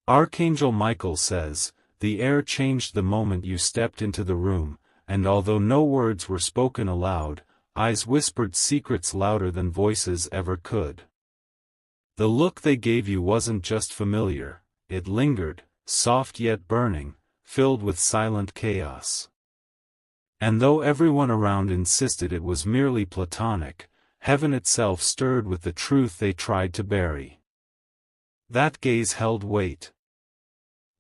Archangel Michael says, the air changed the moment you stepped into the room, and although no words were spoken aloud, eyes whispered secrets louder than voices ever could. The look they gave you wasn't just familiar, it lingered, soft yet burning, filled with silent chaos. And though everyone around insisted it was merely platonic, heaven itself stirred with the truth they tried to bury. That gaze held weight.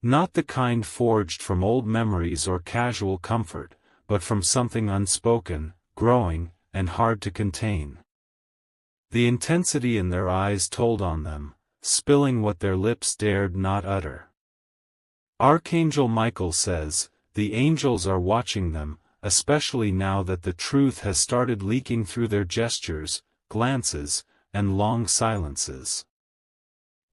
Not the kind forged from old memories or casual comfort, but from something unspoken, growing, and hard to contain. The intensity in their eyes told on them, spilling what their lips dared not utter. Archangel Michael says, the angels are watching them, especially now that the truth has started leaking through their gestures, glances, and long silences.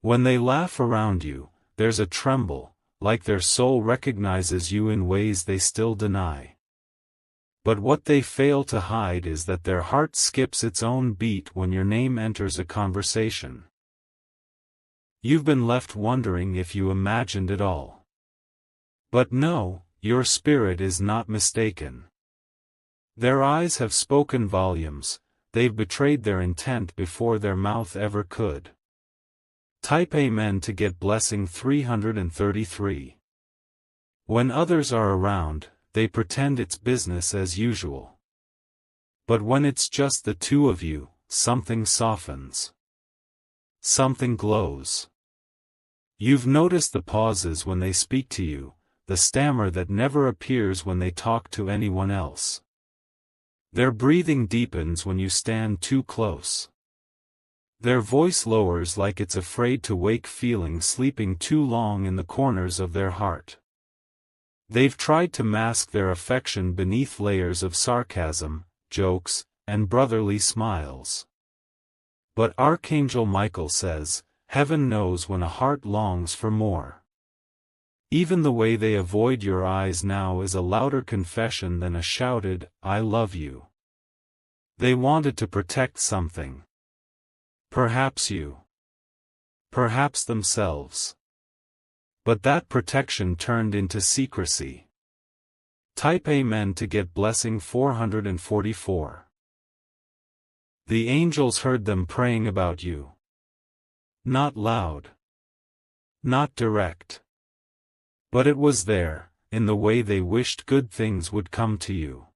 When they laugh around you, there's a tremble, like their soul recognizes you in ways they still deny. But what they fail to hide is that their heart skips its own beat when your name enters a conversation. You've been left wondering if you imagined it all. But no, your spirit is not mistaken. Their eyes have spoken volumes, they've betrayed their intent before their mouth ever could. Type Amen to get blessing 333. When others are around, they pretend it's business as usual. But when it's just the two of you, something softens. Something glows. You've noticed the pauses when they speak to you, the stammer that never appears when they talk to anyone else. Their breathing deepens when you stand too close. Their voice lowers like it's afraid to wake feelings sleeping too long in the corners of their heart. They've tried to mask their affection beneath layers of sarcasm, jokes, and brotherly smiles. But Archangel Michael says, heaven knows when a heart longs for more. Even the way they avoid your eyes now is a louder confession than a shouted, I love you. They wanted to protect something. Perhaps you. Perhaps themselves. But that protection turned into secrecy. Type Amen to get blessing 444. The angels heard them praying about you. Not loud. Not direct. But it was there, in the way they wished good things would come to you.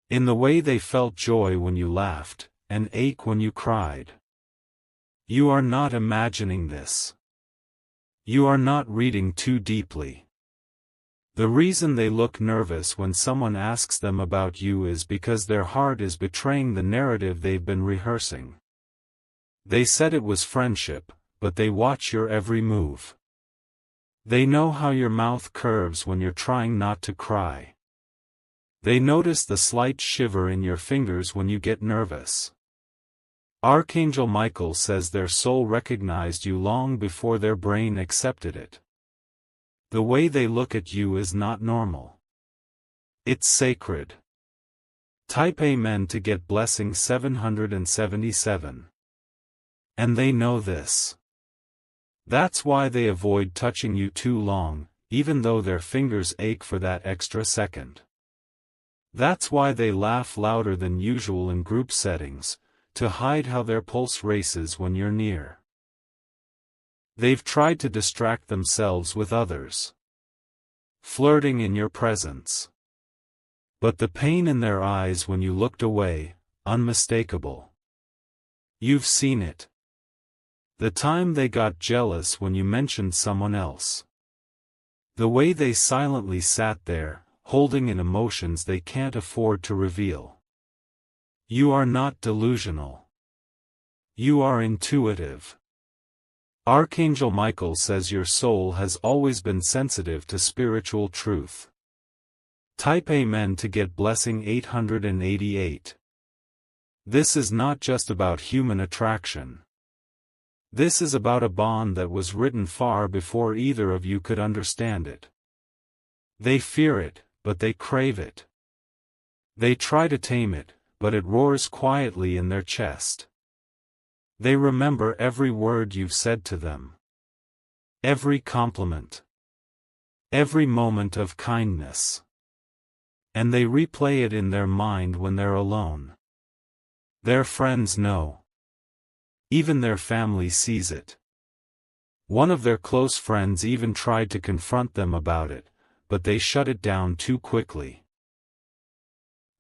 In the way they felt joy when you laughed, and ache when you cried. You are not imagining this. You are not reading too deeply. The reason they look nervous when someone asks them about you is because their heart is betraying the narrative they've been rehearsing. They said it was friendship, but they watch your every move. They know how your mouth curves when you're trying not to cry. They notice the slight shiver in your fingers when you get nervous. Archangel Michael says their soul recognized you long before their brain accepted it. The way they look at you is not normal. It's sacred. Type Amen to get blessing 777. And they know this. That's why they avoid touching you too long, even though their fingers ache for that extra second. That's why they laugh louder than usual in group settings, to hide how their pulse races when you're near. They've tried to distract themselves with others. Flirting in your presence. But the pain in their eyes when you looked away, unmistakable. You've seen it. The time they got jealous when you mentioned someone else. The way they silently sat there, holding in emotions they can't afford to reveal. You are not delusional. You are intuitive. Archangel Michael says your soul has always been sensitive to spiritual truth. Type Amen to get blessing 888. This is not just about human attraction. This is about a bond that was written far before either of you could understand it. They fear it, but they crave it. They try to tame it, but it roars quietly in their chest. They remember every word you've said to them. every compliment, every moment of kindness. And they replay it in their mind when they're alone. Their friends know. Even their family sees it. One of their close friends even tried to confront them about it, but they shut it down too quickly.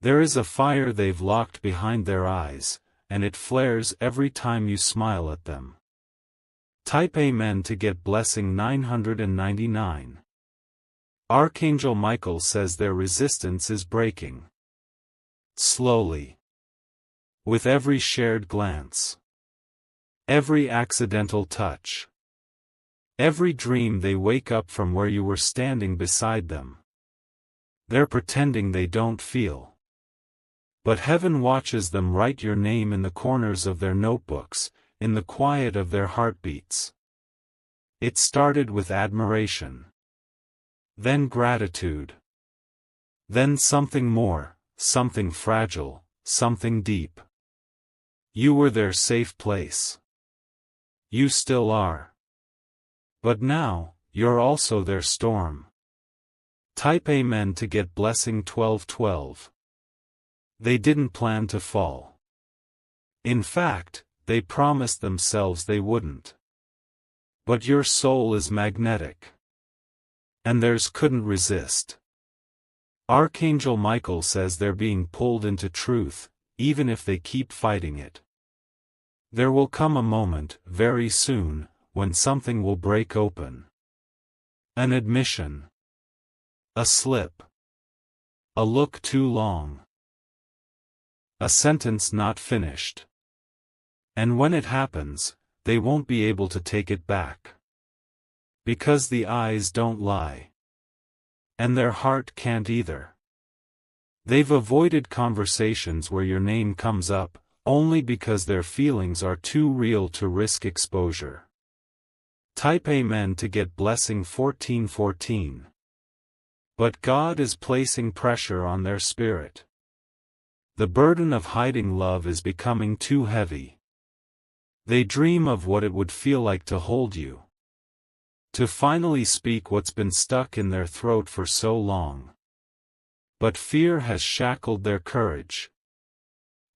There is a fire they've locked behind their eyes, and it flares every time you smile at them. Type Amen to get blessing 999. Archangel Michael says their resistance is breaking. Slowly. With every shared glance. Every accidental touch. Every dream they wake up from where you were standing beside them. They're pretending they don't feel. But heaven watches them write your name in the corners of their notebooks, in the quiet of their heartbeats. It started with admiration. Then gratitude. Then something more, something fragile, something deep. You were their safe place. You still are. But now, you're also their storm. Type Amen to get blessing 1212. They didn't plan to fall. In fact, they promised themselves they wouldn't. But your soul is magnetic. And theirs couldn't resist. Archangel Michael says they're being pulled into truth, even if they keep fighting it. There will come a moment, very soon, when something will break open. An admission. A slip. A look too long. A sentence not finished. And when it happens, they won't be able to take it back. Because the eyes don't lie. And their heart can't either. They've avoided conversations where your name comes up, only because their feelings are too real to risk exposure. Type Amen to get blessing 1414. But God is placing pressure on their spirit. The burden of hiding love is becoming too heavy. They dream of what it would feel like to hold you. To finally speak what's been stuck in their throat for so long. But fear has shackled their courage.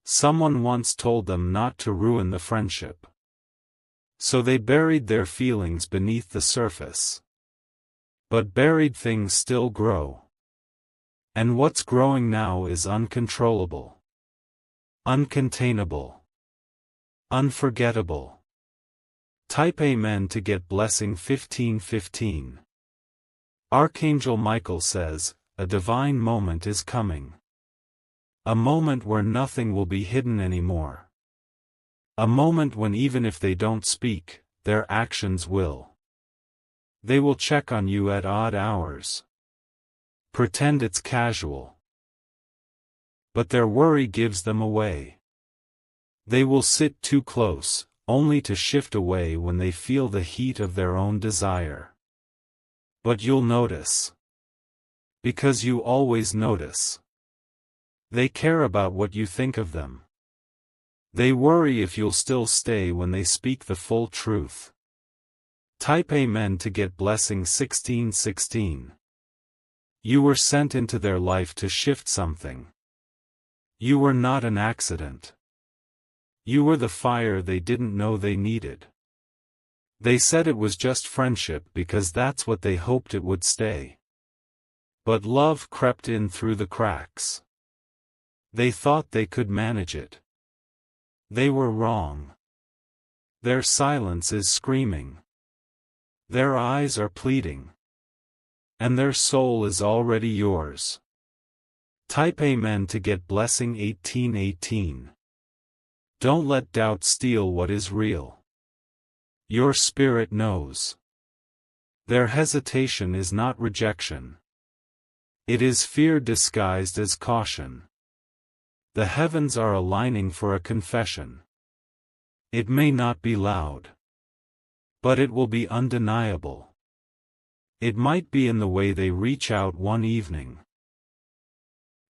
Someone once told them not to ruin the friendship. So they buried their feelings beneath the surface. But buried things still grow. And what's growing now is uncontrollable. Uncontainable. Unforgettable. Type Amen to get blessing 1515. Archangel Michael says, a divine moment is coming. A moment where nothing will be hidden anymore. A moment when even if they don't speak, their actions will. They will check on you at odd hours. Pretend it's casual. But their worry gives them away. They will sit too close, only to shift away when they feel the heat of their own desire. But you'll notice. Because you always notice. They care about what you think of them. They worry if you'll still stay when they speak the full truth. Type Amen to get blessing 1616. You were sent into their life to shift something. You were not an accident. You were the fire they didn't know they needed. They said it was just friendship because that's what they hoped it would stay. But love crept in through the cracks. They thought they could manage it. They were wrong. Their silence is screaming. Their eyes are pleading. And their soul is already yours. Type Amen to get blessing 1818. Don't let doubt steal what is real. Your spirit knows. Their hesitation is not rejection. It is fear disguised as caution. The heavens are aligning for a confession. It may not be loud. But it will be undeniable. It might be in the way they reach out one evening.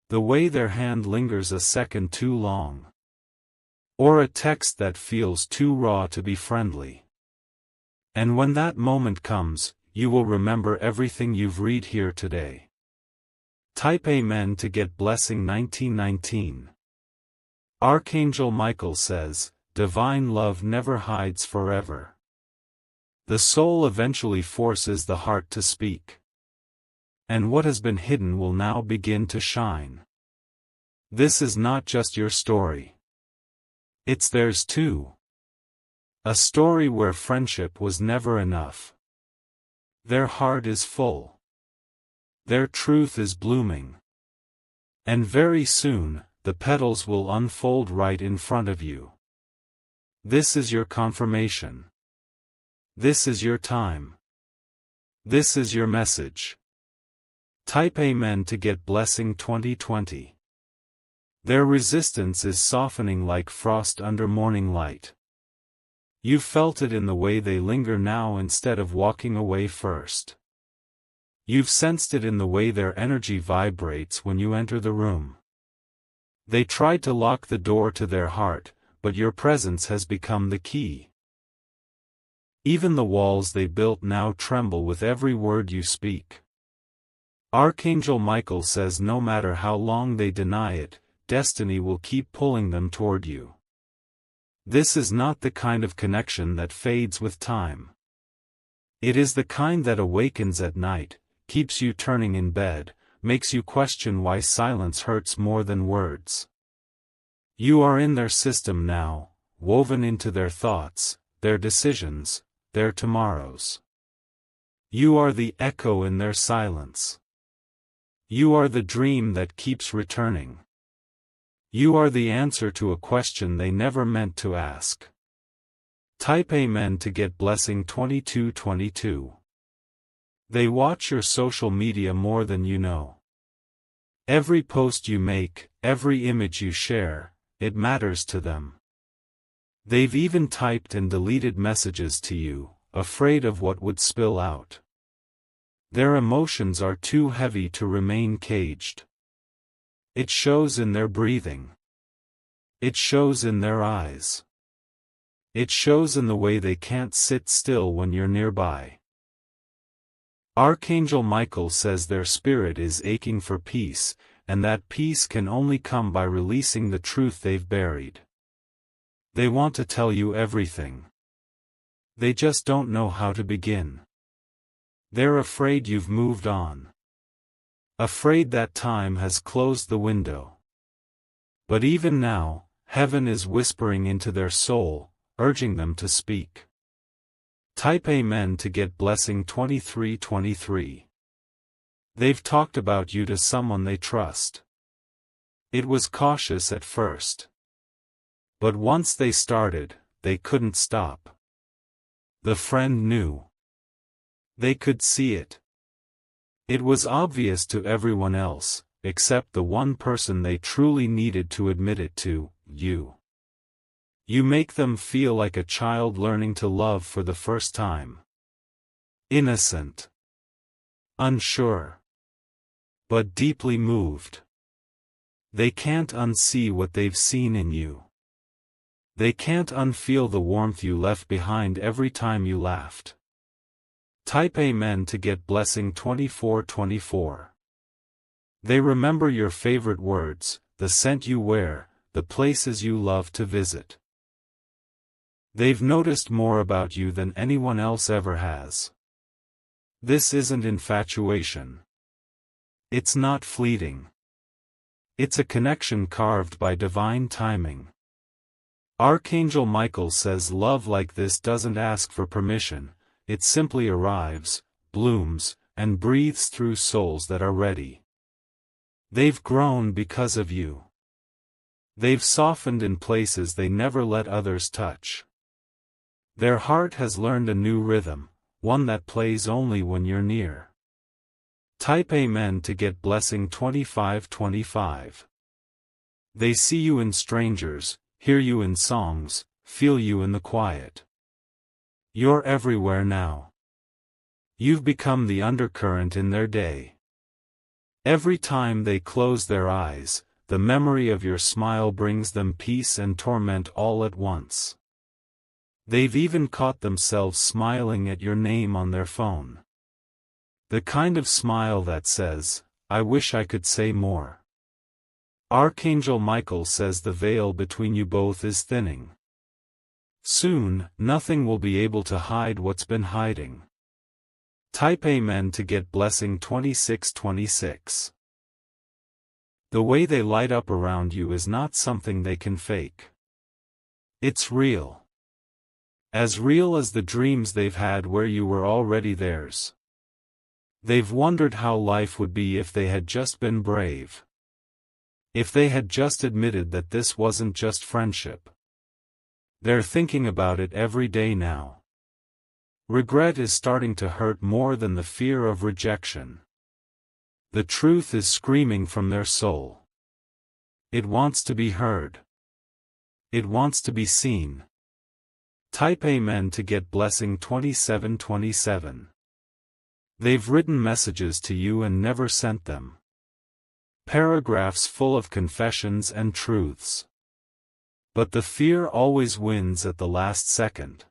The way their hand lingers a second too long. Or a text that feels too raw to be friendly. And when that moment comes, you will remember everything you've read here today. Type Amen to get blessing 1919. Archangel Michael says, divine love never hides forever. The soul eventually forces the heart to speak. And what has been hidden will now begin to shine. This is not just your story. It's theirs too. A story where friendship was never enough. Their heart is full. Their truth is blooming. And very soon, the petals will unfold right in front of you. This is your confirmation. This is your time. This is your message. Type Amen to get blessing 2020. Their resistance is softening like frost under morning light. You felt it in the way they linger now instead of walking away first. You've sensed it in the way their energy vibrates when you enter the room. They tried to lock the door to their heart, but your presence has become the key. Even the walls they built now tremble with every word you speak. Archangel Michael says no matter how long they deny it, destiny will keep pulling them toward you. This is not the kind of connection that fades with time. It is the kind that awakens at night, keeps you turning in bed, makes you question why silence hurts more than words. You are in their system now, woven into their thoughts, their decisions, their tomorrows. You are the echo in their silence. You are the dream that keeps returning. You are the answer to a question they never meant to ask. Type Amen to get blessing 2222. They watch your social media more than you know. Every post you make, every image you share, it matters to them. They've even typed and deleted messages to you, afraid of what would spill out. Their emotions are too heavy to remain caged. It shows in their breathing. It shows in their eyes. It shows in the way they can't sit still when you're nearby. Archangel Michael says their spirit is aching for peace, and that peace can only come by releasing the truth they've buried. They want to tell you everything. They just don't know how to begin. They're afraid you've moved on. Afraid that time has closed the window. But even now, heaven is whispering into their soul, urging them to speak. Type Amen to get blessing 2323. They've talked about you to someone they trust. It was cautious at first. But once they started, they couldn't stop. The friend knew. They could see it. It was obvious to everyone else, except the one person they truly needed to admit it to, you. You make them feel like a child learning to love for the first time. Innocent. Unsure. But deeply moved. They can't unsee what they've seen in you. They can't unfeel the warmth you left behind every time you laughed. Type Amen to get blessing 2424. They remember your favorite words, the scent you wear, the places you love to visit. They've noticed more about you than anyone else ever has. This isn't infatuation. It's not fleeting. It's a connection carved by divine timing. Archangel Michael says love like this doesn't ask for permission, it simply arrives, blooms, and breathes through souls that are ready. They've grown because of you. They've softened in places they never let others touch. Their heart has learned a new rhythm, one that plays only when you're near. Type Amen to get blessing 2525. They see you in strangers, hear you in songs, feel you in the quiet. You're everywhere now. You've become the undercurrent in their day. Every time they close their eyes, the memory of your smile brings them peace and torment all at once. They've even caught themselves smiling at your name on their phone. The kind of smile that says, "I wish I could say more." Archangel Michael says the veil between you both is thinning. Soon, nothing will be able to hide what's been hiding. Type Amen to get blessing 2626. The way they light up around you is not something they can fake. It's real. As real as the dreams they've had where you were already theirs. They've wondered how life would be if they had just been brave. If they had just admitted that this wasn't just friendship. They're thinking about it every day now. Regret is starting to hurt more than the fear of rejection. The truth is screaming from their soul. It wants to be heard. It wants to be seen. Type Amen to get blessing 2727. They've written messages to you and never sent them. Paragraphs full of confessions and truths. But the fear always wins at the last second.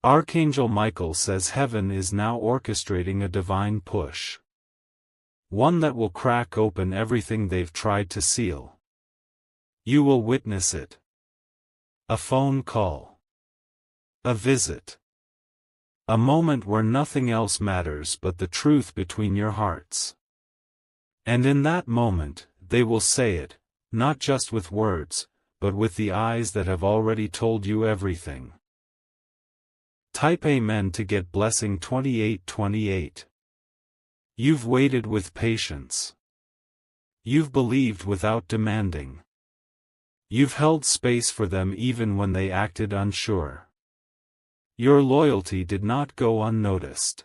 Archangel Michael says heaven is now orchestrating a divine push. One that will crack open everything they've tried to seal. You will witness it. A phone call. A visit. A moment where nothing else matters but the truth between your hearts. And in that moment, they will say it, not just with words, but with the eyes that have already told you everything. Type Amen to get blessing 2828. You've waited with patience. You've believed without demanding. You've held space for them even when they acted unsure. Your loyalty did not go unnoticed.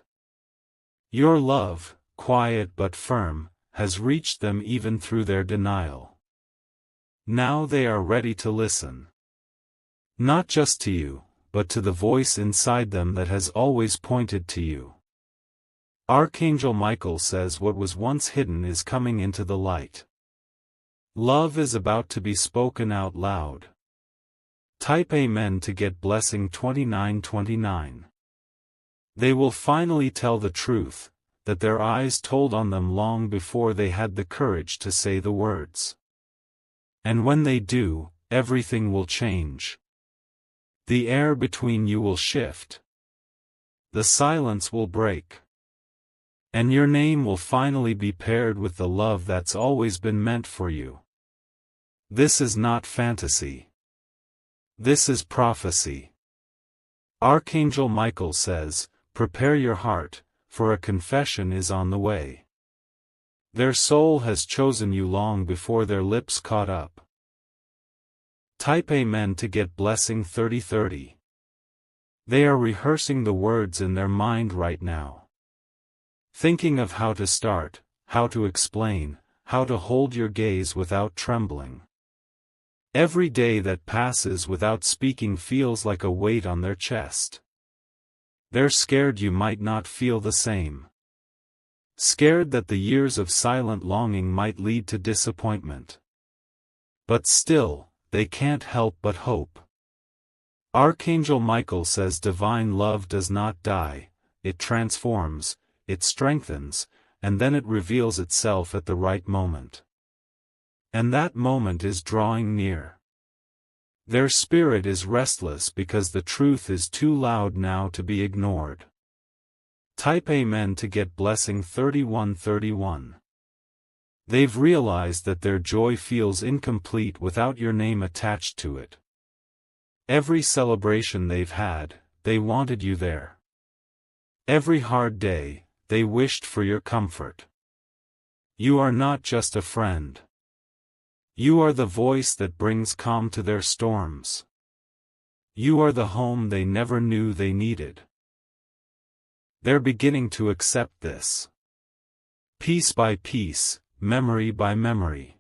Your love, quiet but firm, has reached them even through their denial. Now they are ready to listen. Not just to you, but to the voice inside them that has always pointed to you. Archangel Michael says what was once hidden is coming into the light. Love is about to be spoken out loud. Type Amen to get blessing 2929. They will finally tell the truth, that their eyes told on them long before they had the courage to say the words. And when they do, everything will change. The air between you will shift. The silence will break. And your name will finally be paired with the love that's always been meant for you. This is not fantasy. This is prophecy. Archangel Michael says, prepare your heart, for a confession is on the way. Their soul has chosen you long before their lips caught up. Type Amen to get blessing 3030. They are rehearsing the words in their mind right now. Thinking of how to start, how to explain, how to hold your gaze without trembling. Every day that passes without speaking feels like a weight on their chest. They're scared you might not feel the same. Scared that the years of silent longing might lead to disappointment. But still, they can't help but hope. Archangel Michael says divine love does not die, it transforms, it strengthens, and then it reveals itself at the right moment. And that moment is drawing near. Their spirit is restless because the truth is too loud now to be ignored. Type Amen to get blessing 3131. They've realized that their joy feels incomplete without your name attached to it. Every celebration they've had, they wanted you there. Every hard day, they wished for your comfort. You are not just a friend. You are the voice that brings calm to their storms. You are the home they never knew they needed. They're beginning to accept this. Piece by piece, memory by memory.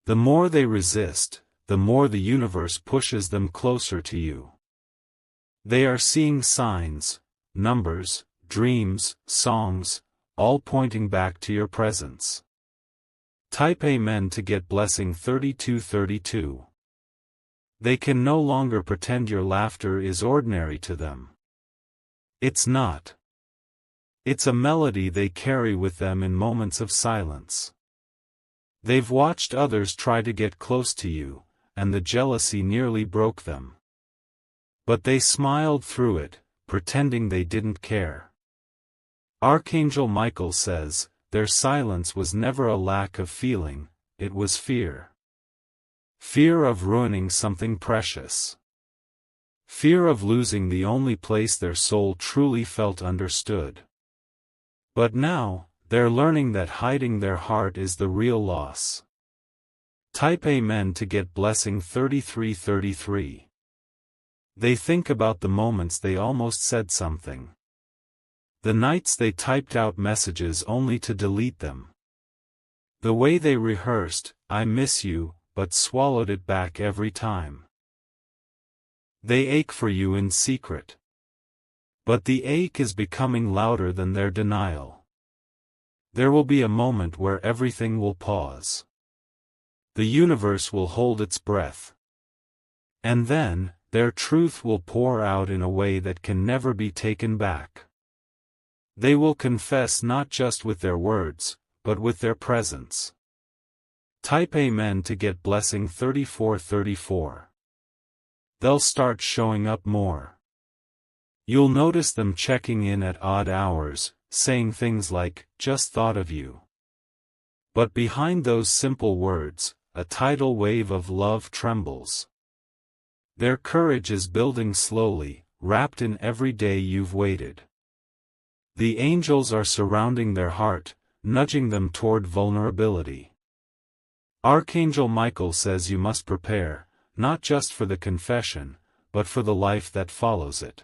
The more they resist, the more the universe pushes them closer to you. They are seeing signs, numbers, dreams, songs, all pointing back to your presence. Type Amen to get blessing 3232. They can no longer pretend your laughter is ordinary to them. It's not. It's a melody they carry with them in moments of silence. They've watched others try to get close to you, and the jealousy nearly broke them. But they smiled through it, pretending they didn't care. Archangel Michael says, their silence was never a lack of feeling, it was fear. Fear of ruining something precious. Fear of losing the only place their soul truly felt understood. But now, they're learning that hiding their heart is the real loss. Type Amen to get blessing 3333. They think about the moments they almost said something. The nights they typed out messages only to delete them. The way they rehearsed, "I miss you," but swallowed it back every time. They ache for you in secret. But the ache is becoming louder than their denial. There will be a moment where everything will pause. The universe will hold its breath. And then, their truth will pour out in a way that can never be taken back. They will confess not just with their words, but with their presence. Type Amen to get blessing 3434. They'll start showing up more. You'll notice them checking in at odd hours, saying things like, "Just thought of you." But behind those simple words, a tidal wave of love trembles. Their courage is building slowly, wrapped in every day you've waited. The angels are surrounding their heart, nudging them toward vulnerability. Archangel Michael says you must prepare, not just for the confession, but for the life that follows it.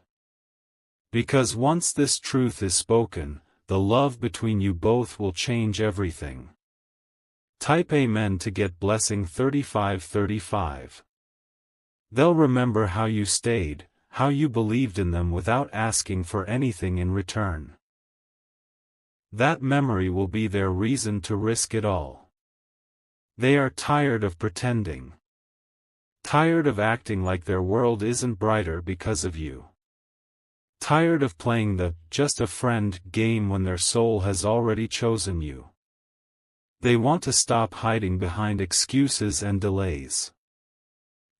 Because once this truth is spoken, the love between you both will change everything. Type Amen to get blessing 3535. They'll remember how you stayed, how you believed in them without asking for anything in return. That memory will be their reason to risk it all. They are tired of pretending. Tired of acting like their world isn't brighter because of you. Tired of playing the "just a friend" game when their soul has already chosen you. They want to stop hiding behind excuses and delays.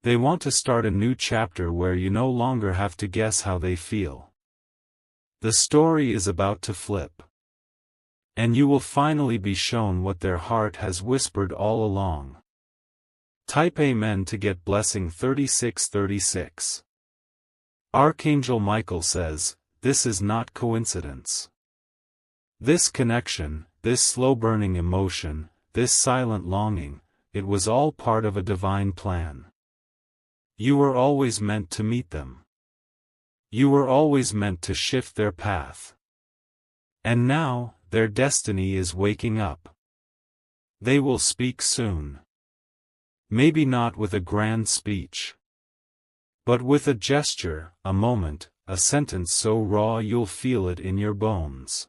They want to start a new chapter where you no longer have to guess how they feel. The story is about to flip. And you will finally be shown what their heart has whispered all along. Type Amen to get blessing 3636. Archangel Michael says, this is not coincidence. This connection, this slow-burning emotion, this silent longing, it was all part of a divine plan. You were always meant to meet them. You were always meant to shift their path. And now, their destiny is waking up. They will speak soon. Maybe not with a grand speech. But with a gesture, a moment, a sentence so raw you'll feel it in your bones.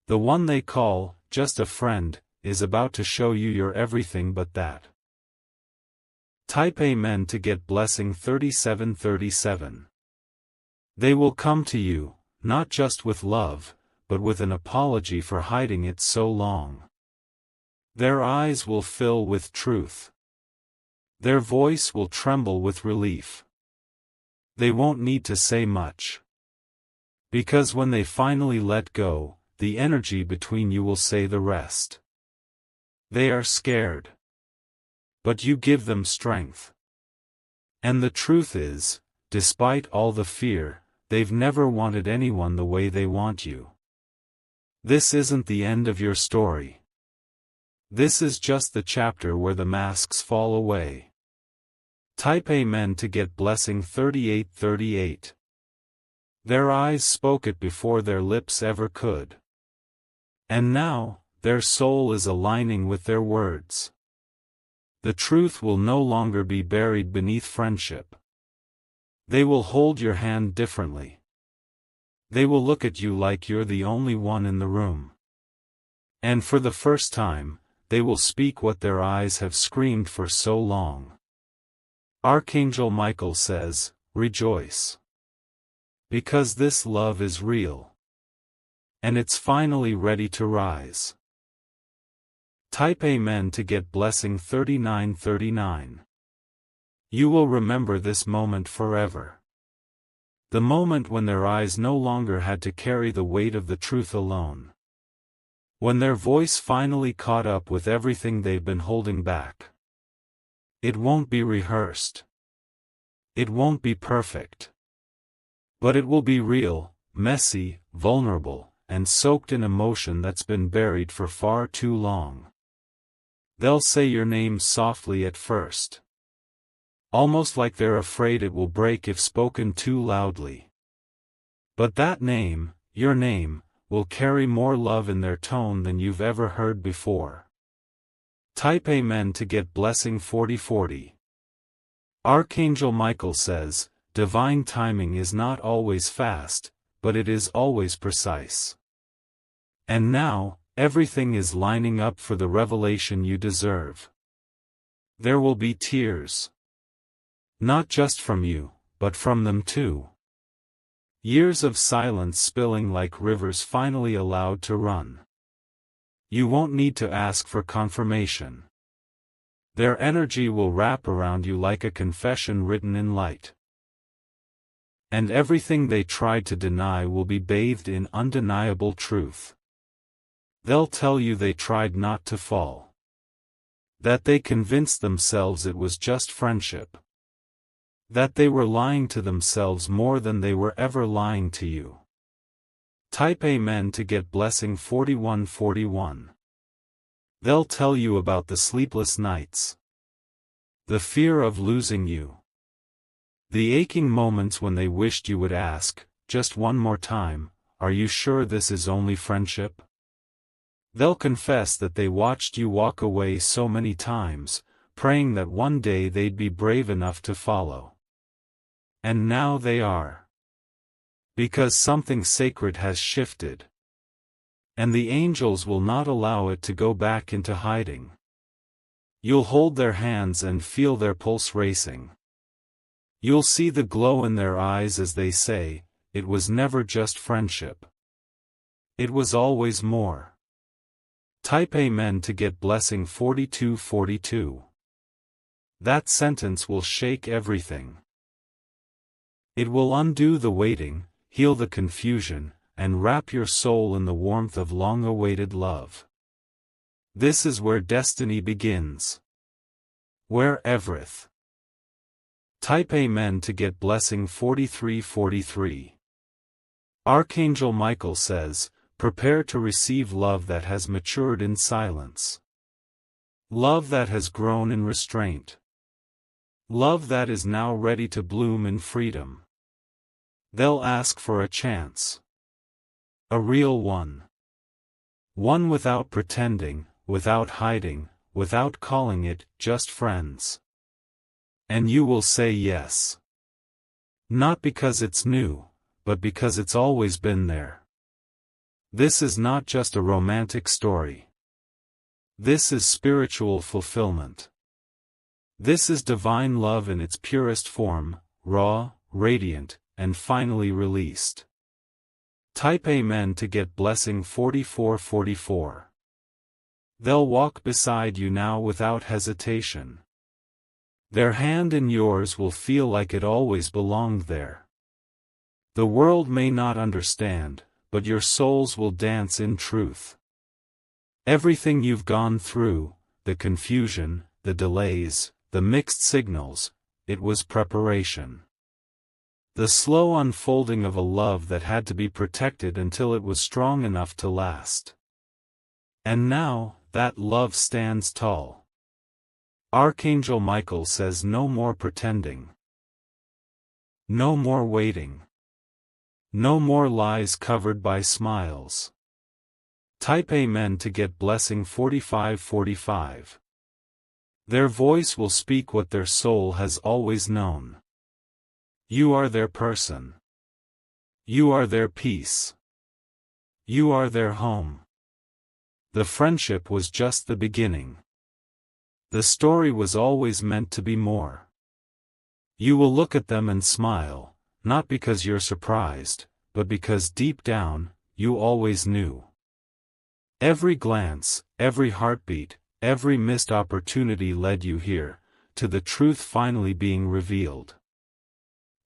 The one they call, "just a friend," is about to show you you're everything but that. Type Amen to get blessing 3737. They will come to you, not just with love, but with an apology for hiding it so long. Their eyes will fill with truth. Their voice will tremble with relief. They won't need to say much. Because when they finally let go, the energy between you will say the rest. They are scared. But you give them strength. And the truth is, despite all the fear, they've never wanted anyone the way they want you. This isn't the end of your story. This is just the chapter where the masks fall away. Type Amen to get blessing 3838. Their eyes spoke it before their lips ever could. And now, their soul is aligning with their words. The truth will no longer be buried beneath friendship. They will hold your hand differently. They will look at you like you're the only one in the room. And for the first time, they will speak what their eyes have screamed for so long. Archangel Michael says, rejoice. Because this love is real. And it's finally ready to rise. Type Amen to get blessing 3939. You will remember this moment forever. The moment when their eyes no longer had to carry the weight of the truth alone. When their voice finally caught up with everything they've been holding back. It won't be rehearsed. It won't be perfect. But it will be real, messy, vulnerable, and soaked in emotion that's been buried for far too long. They'll say your name softly at first. Almost like they're afraid it will break if spoken too loudly. But that name, your name, will carry more love in their tone than you've ever heard before. Type Amen to get blessing 4040. Archangel Michael says, divine timing is not always fast, but it is always precise. And now, everything is lining up for the revelation you deserve. There will be tears. Not just from you, but from them too. Years of silence spilling like rivers finally allowed to run. You won't need to ask for confirmation. Their energy will wrap around you like a confession written in light. And everything they tried to deny will be bathed in undeniable truth. They'll tell you they tried not to fall. That they convinced themselves it was just friendship. That they were lying to themselves more than they were ever lying to you. Type Amen to get blessing 4141. They'll tell you about the sleepless nights. The fear of losing you. The aching moments when they wished you would ask, just one more time, are you sure this is only friendship? They'll confess that they watched you walk away so many times, praying that one day they'd be brave enough to follow. And now they are. Because something sacred has shifted. And the angels will not allow it to go back into hiding. You'll hold their hands and feel their pulse racing. You'll see the glow in their eyes as they say, it was never just friendship. It was always more. Type Amen to get blessing 4242. That sentence will shake everything. It will undo the waiting, heal the confusion, and wrap your soul in the warmth of long-awaited love. This is where destiny begins. Where Evereth. Type Amen to get blessing 4343. Archangel Michael says, prepare to receive love that has matured in silence. Love that has grown in restraint. Love that is now ready to bloom in freedom. They'll ask for a chance. A real one. One without pretending, without hiding, without calling it just friends. And you will say yes. Not because it's new, but because it's always been there. This is not just a romantic story. This is spiritual fulfillment. This is divine love in its purest form, raw, radiant, and finally released. Type Amen to get blessing 4444. They'll walk beside you now without hesitation. Their hand in yours will feel like it always belonged there. The world may not understand, but your souls will dance in truth. Everything you've gone through, the confusion, the delays, the mixed signals, it was preparation. The slow unfolding of a love that had to be protected until it was strong enough to last. And now, that love stands tall. Archangel Michael says no more pretending. No more waiting. No more lies covered by smiles. Type Amen to get blessing 4545. Their voice will speak what their soul has always known. You are their person. You are their peace. You are their home. The friendship was just the beginning. The story was always meant to be more. You will look at them and smile, not because you're surprised, but because deep down, you always knew. Every glance, every heartbeat, every missed opportunity led you here, to the truth finally being revealed.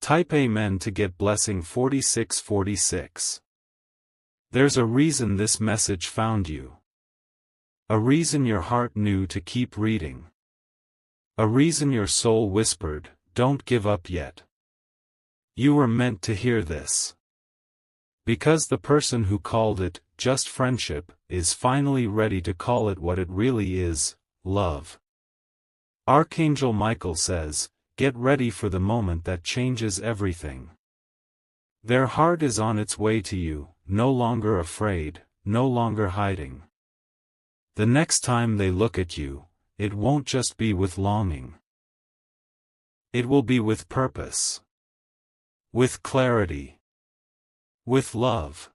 Type Amen to get blessing 4646. There's a reason this message found you. A reason your heart knew to keep reading. A reason your soul whispered, don't give up yet. You were meant to hear this. Because the person who called it, just friendship, is finally ready to call it what it really is, love. Archangel Michael says, get ready for the moment that changes everything. Their heart is on its way to you, no longer afraid, no longer hiding. The next time they look at you, it won't just be with longing. It will be with purpose. With clarity. With love.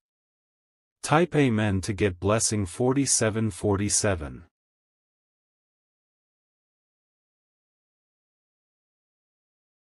Type Amen to get blessing 4747.